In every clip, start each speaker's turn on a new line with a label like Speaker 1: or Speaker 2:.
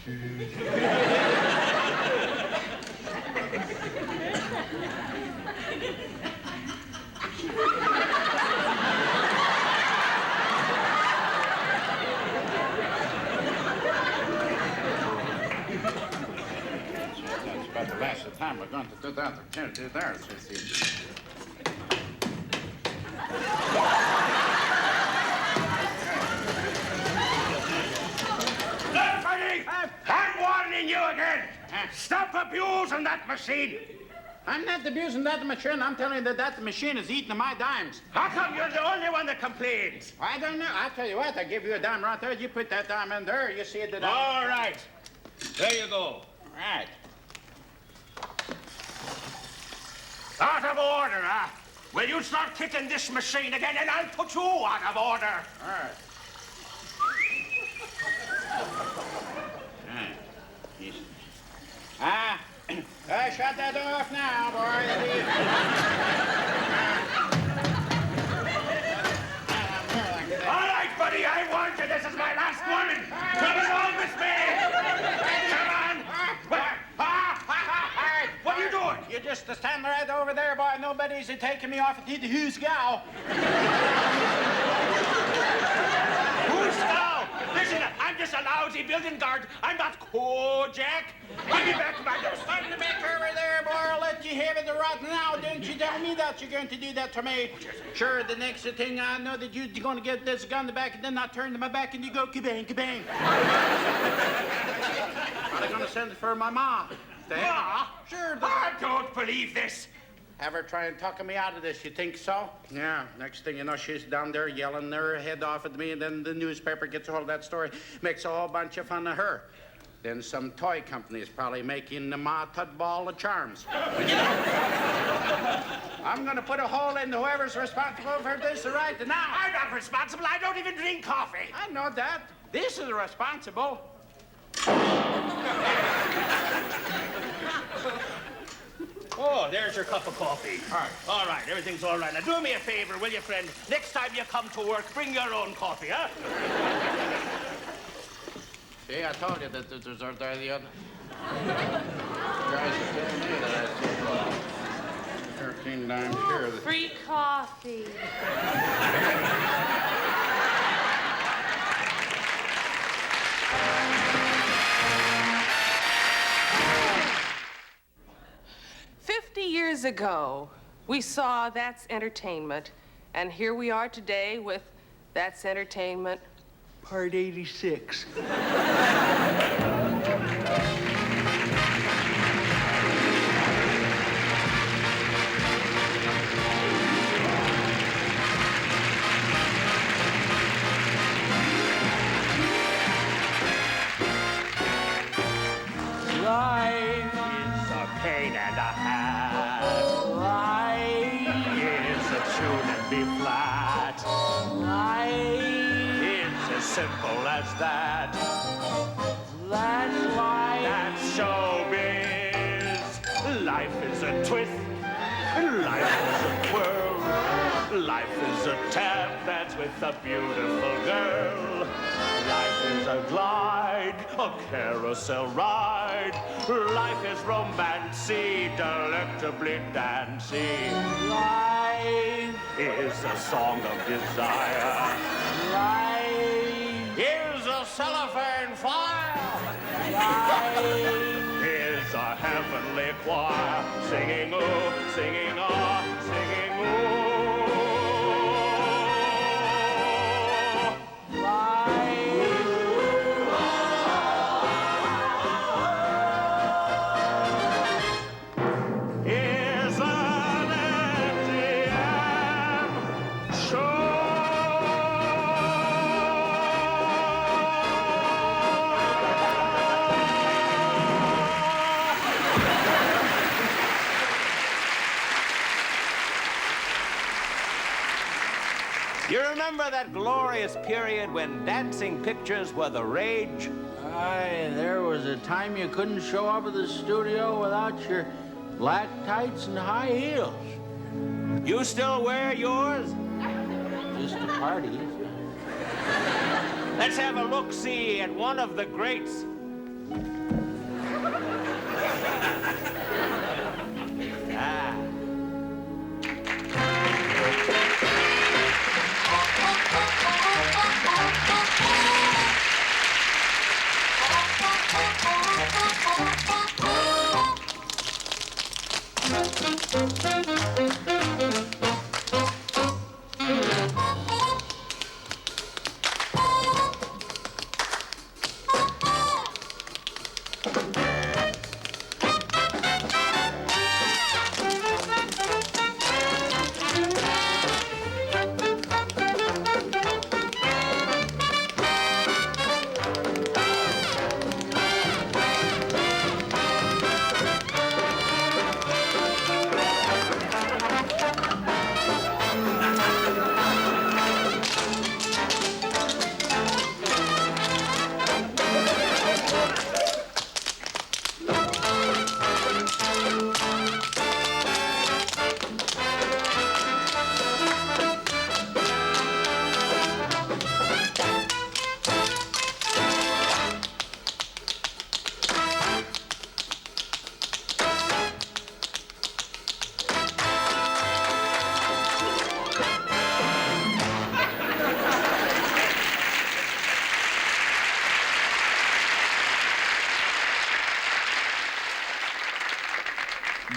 Speaker 1: That's about the last of the time we're going to do that. I can't do that.
Speaker 2: Look, Freddie! I'm warning you again! Stop abusing that machine!
Speaker 1: I'm not abusing that machine. I'm telling you that that machine is eating my dimes.
Speaker 2: How come you're the only one that complains?
Speaker 1: I don't know. I'll tell you what. I give you a dime right there. You put that dime in there. You see the dime.
Speaker 2: All right. There you go.
Speaker 1: All right.
Speaker 2: Out of order, huh? Will you start kicking this machine again and I'll put you out of order?
Speaker 1: All right. Shut that off now, boy.
Speaker 2: All right, buddy, I warned you. This is my last warning. Come along with me. Come on. What are you doing?
Speaker 1: You just stand right over there, boy. Nobody's taking me off at who's gal.
Speaker 2: Who's now? Listen, I'm just a lousy building guard. I'm not Kojak. Give me back my...
Speaker 1: You're starting to back over there, boy. I'll let you have it right now. Don't you tell me that you're going to do that to me. Sure, the next thing I know that you're going to get this gun back, and then I turn to my back and you go kabang, kabang. Are they going to send it for my mom?
Speaker 2: Ma?
Speaker 1: Sure.
Speaker 2: I don't believe this.
Speaker 1: Have her try and talk me out of this, you think so? Yeah, next thing you know, she's down there yelling her head off at me, and then the newspaper gets a hold of that story, makes a whole bunch of fun of her. Then some toy company is probably making the Ma Tut Ball of Charms. I'm gonna put a hole in whoever's responsible for this right now.
Speaker 2: I'm not responsible. I don't even drink coffee.
Speaker 1: I know that. This is responsible.
Speaker 2: Oh, there's your cup of coffee. All right, everything's all right. Now, do me a favor, will you, friend? Next time you come to work, bring your own coffee, huh?
Speaker 1: See, I told you that there's the other. Guys are telling me that I said 13 times sure.
Speaker 3: Free coffee. 50 years ago, we saw That's Entertainment, and here we are today with That's Entertainment, Part 86.
Speaker 2: Life is a pain and a half. Life is a tune and B flat. Life is as simple as that. That's life. That's showbiz. Life is a twist. Life is a twirl. Life is a tap dance with a beautiful girl. Life is a glide, a carousel ride. Life is romancy, delectably dancing. Life is a song of desire. Life is a cellophane fire. Life is a heavenly choir, singing oh, singing ah, singing oh.
Speaker 4: You remember that glorious period when dancing pictures were the rage?
Speaker 5: Aye, there was a time you couldn't show up at the studio without your black tights and high heels.
Speaker 4: You still wear yours?
Speaker 5: Just to party.
Speaker 4: Let's have a look-see at one of the greats.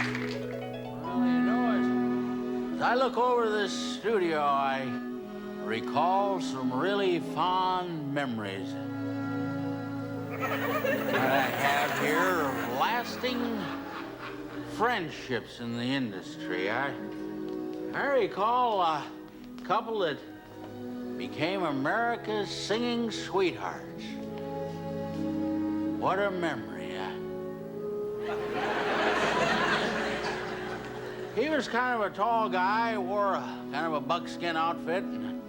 Speaker 5: Well, you know, as I look over this studio, I recall some really fond memories that I have here of lasting friendships in the industry. I recall a couple that became America's singing sweethearts. What a memory, huh? He was kind of a tall guy, wore a kind of a buckskin outfit, and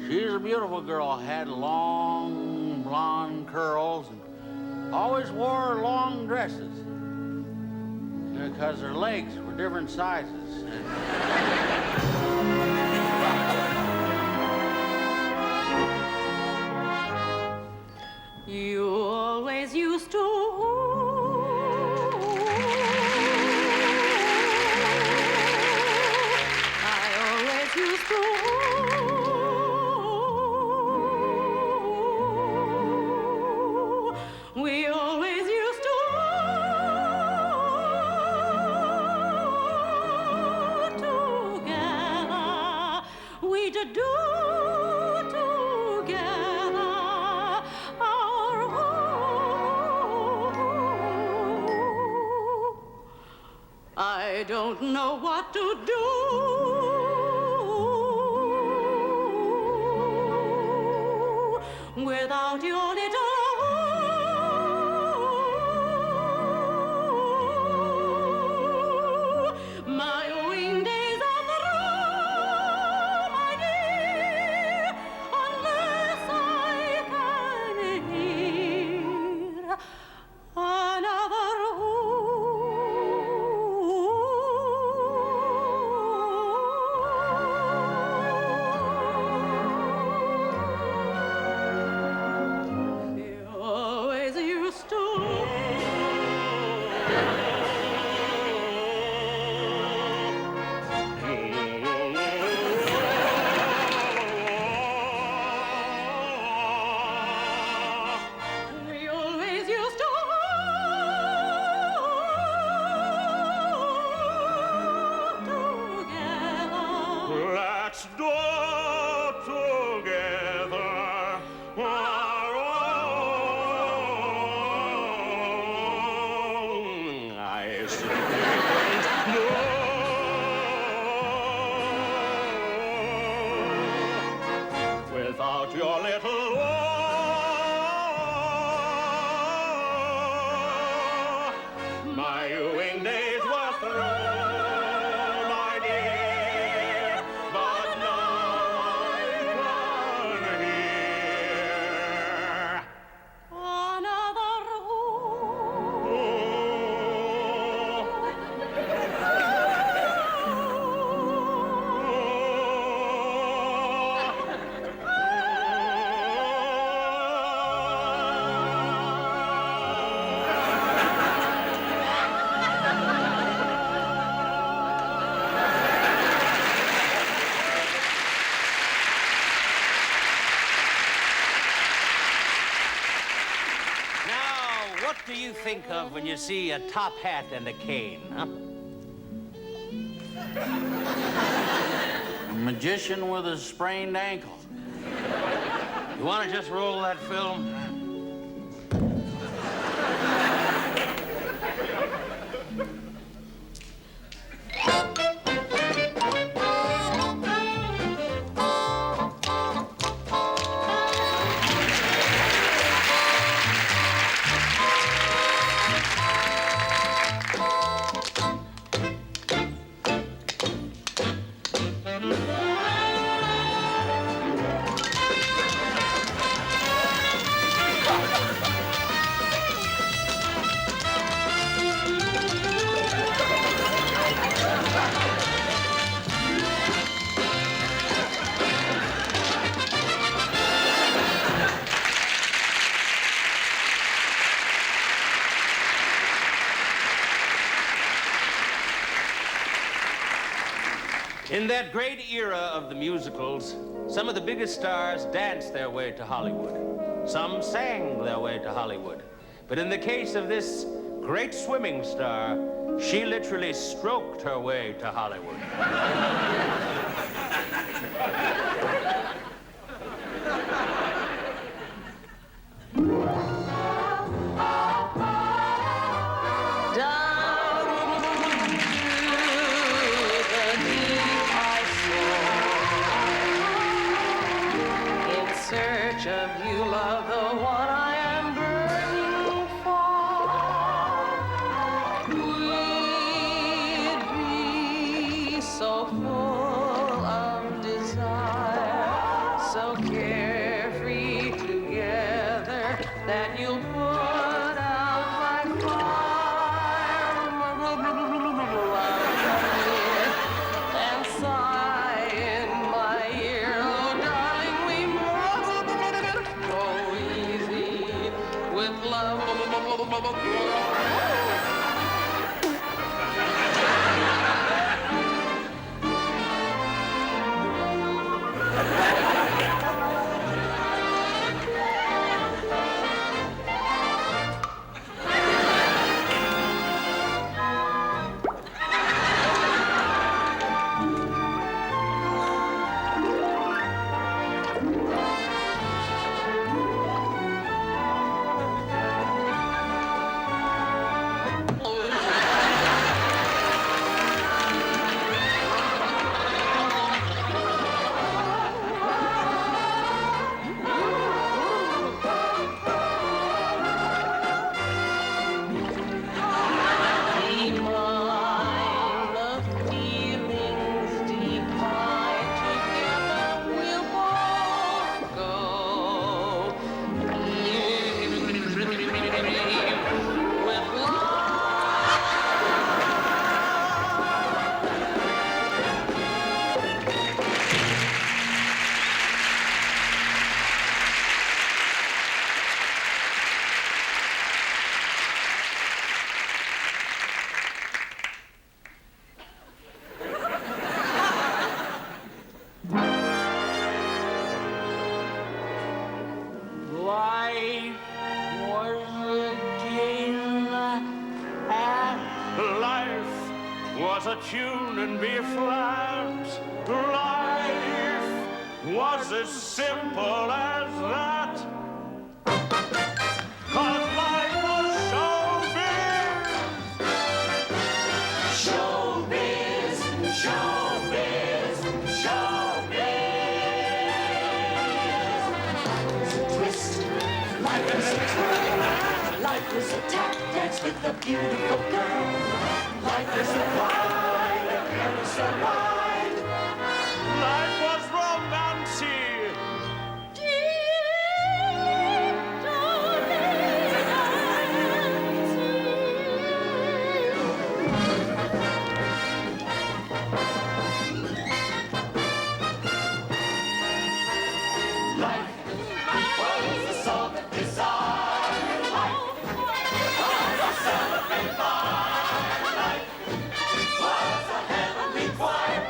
Speaker 5: she was a beautiful girl, had long blonde curls, and always wore long dresses because her legs were different sizes.
Speaker 6: You always used to we always used to together. We'd do together our own. I don't know what to do without your little my wing days are through, my dear, unless I can hear another
Speaker 2: Let's do together our own. I simply couldn't do without your little war. My wing days were through.
Speaker 4: do you think of when you see a top hat and a cane, huh?
Speaker 5: A magician with a sprained ankle. You want to just roll that film?
Speaker 4: In that great era of the musicals, some of the biggest stars danced their way to Hollywood. Some sang their way to Hollywood. But in the case of this great swimming star, she literally stroked her way to Hollywood.
Speaker 3: Of you, love, the one I am burning for. We'd be so full of desire, so carefree together, that you'll put out my fire. And sigh in my ear, oh darling, we must go easy with love.
Speaker 2: Life was a tune and be flat. Life was as simple as that. 'Cause life was showbiz. Showbiz, showbiz, showbiz.
Speaker 7: Twist, life is a twirl, life is a tap dance with a beautiful girl. Life is a wide, ever so wide.
Speaker 2: Life was romancy.
Speaker 7: Life was the song of desire. Life was a celebrate bar. Life was a heavenly choir.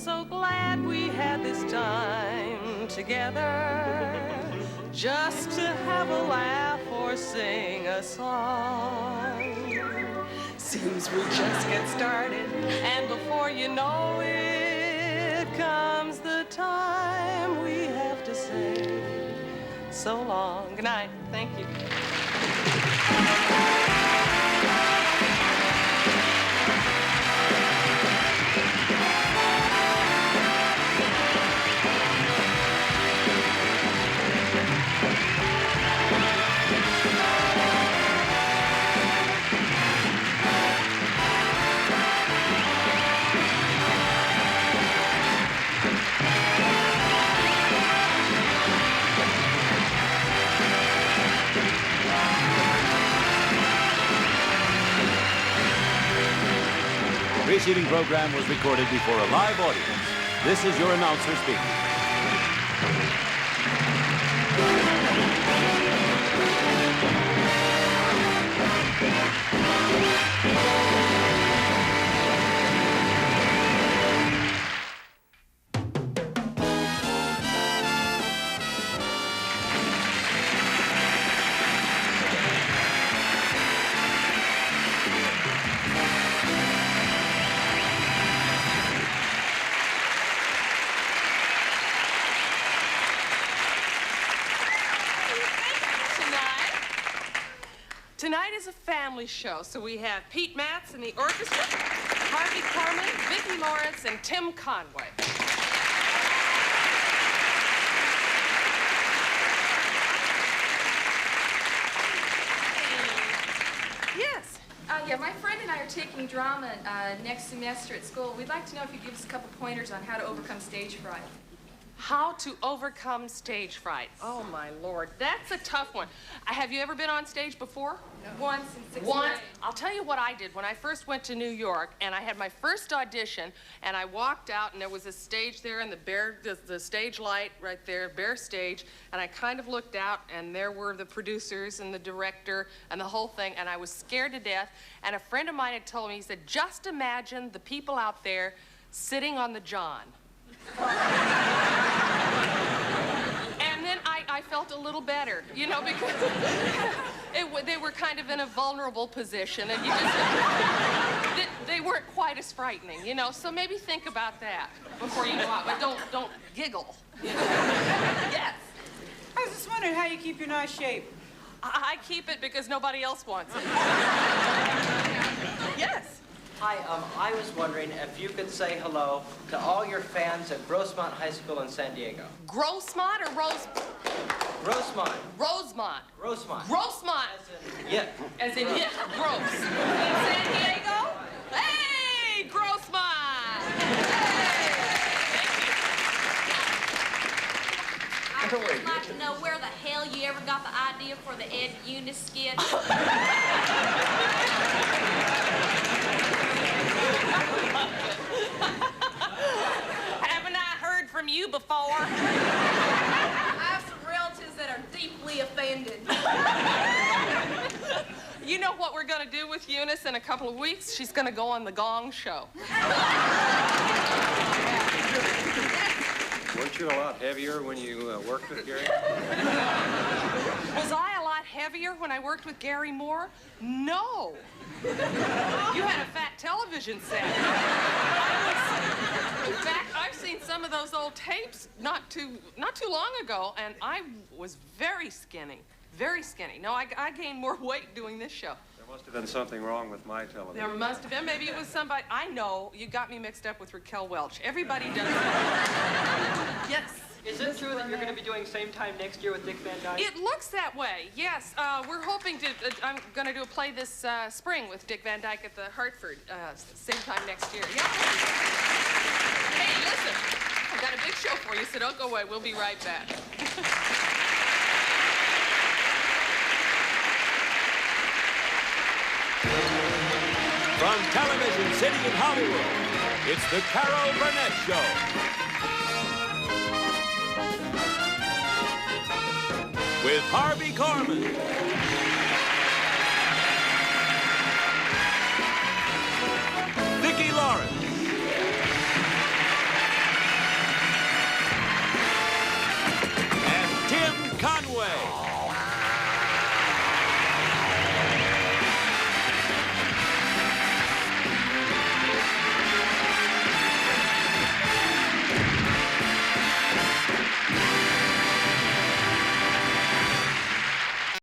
Speaker 3: so glad we had this time together, just to have a laugh or sing a song. Seems we just get started, and before you know it, comes the time we have to say so long. Good night. Thank you.
Speaker 8: The preceding program was recorded before a live audience. This is your announcer speaking.
Speaker 3: Tonight is a family show, so we have Pete Matz and the orchestra, Harvey Korman, Vicki Lawrence, and Tim Conway. Yes.
Speaker 9: Yeah, my friend and I are taking drama next semester at school. We'd like to know if you'd give us a couple pointers on how to overcome stage fright.
Speaker 3: How to overcome stage fright. Oh, my Lord. That's a tough one. Have you ever been on stage before?
Speaker 9: Once in sixth
Speaker 3: Once.
Speaker 9: grade.
Speaker 3: I'll tell you what I did when I first went to New York, and I had my first audition, and I walked out, and there was a stage there, and the stage light right there, bare stage, and I kind of looked out, and there were the producers and the director and the whole thing, and I was scared to death, and a friend of mine had told me, he said, just imagine the people out there sitting on the John. And then I felt a little better, you know, because they were kind of in a vulnerable position, and you just, they weren't quite as frightening, you know. So maybe think about that before you go out, but don't giggle. You know? Yes.
Speaker 10: I was just wondering how you keep your nice shape.
Speaker 3: I keep it because nobody else wants it. Yes.
Speaker 11: Hi, I was wondering if you could say hello to all your fans at Grossmont High School in San Diego.
Speaker 3: Grossmont or Rose?
Speaker 11: Grossmont.
Speaker 3: Rosemont.
Speaker 11: Grossmont.
Speaker 3: Grossmont.
Speaker 11: As in yip.
Speaker 3: As in yip. Gross. In San Diego? Hey, Grossmont.
Speaker 9: I'd just like to know where the hell you ever got the idea for the Ed Eunice skit.
Speaker 3: Haven't I heard from you before?
Speaker 9: I have some relatives that are deeply offended.
Speaker 3: You know what we're going to do with Eunice in a couple of weeks? She's going to go on the Gong Show.
Speaker 12: Weren't you a lot heavier when you worked with Gary?
Speaker 3: Was I a lot heavier when I worked with Gary Moore? No. You had a fat television set. In fact, I've seen some of those old tapes not too long ago, and I was very skinny. Very skinny. No, I gained more weight doing this show.
Speaker 12: There must have been something wrong with my television.
Speaker 3: There must have been. Maybe it was somebody. I know. You got me mixed up with Raquel Welch. Everybody does that. Yes.
Speaker 11: Is it true that you're going to be doing same time next year with Dick Van Dyke?
Speaker 3: It looks that way, yes. We're hoping to, I'm going to do a play this spring with Dick Van Dyke at the Hartford, same time next year. Yeah. Hey, listen, I've got a big show for you, so don't go away. We'll be right back.
Speaker 8: From Television City in Hollywood, it's the Carol Burnett Show. With Harvey Korman,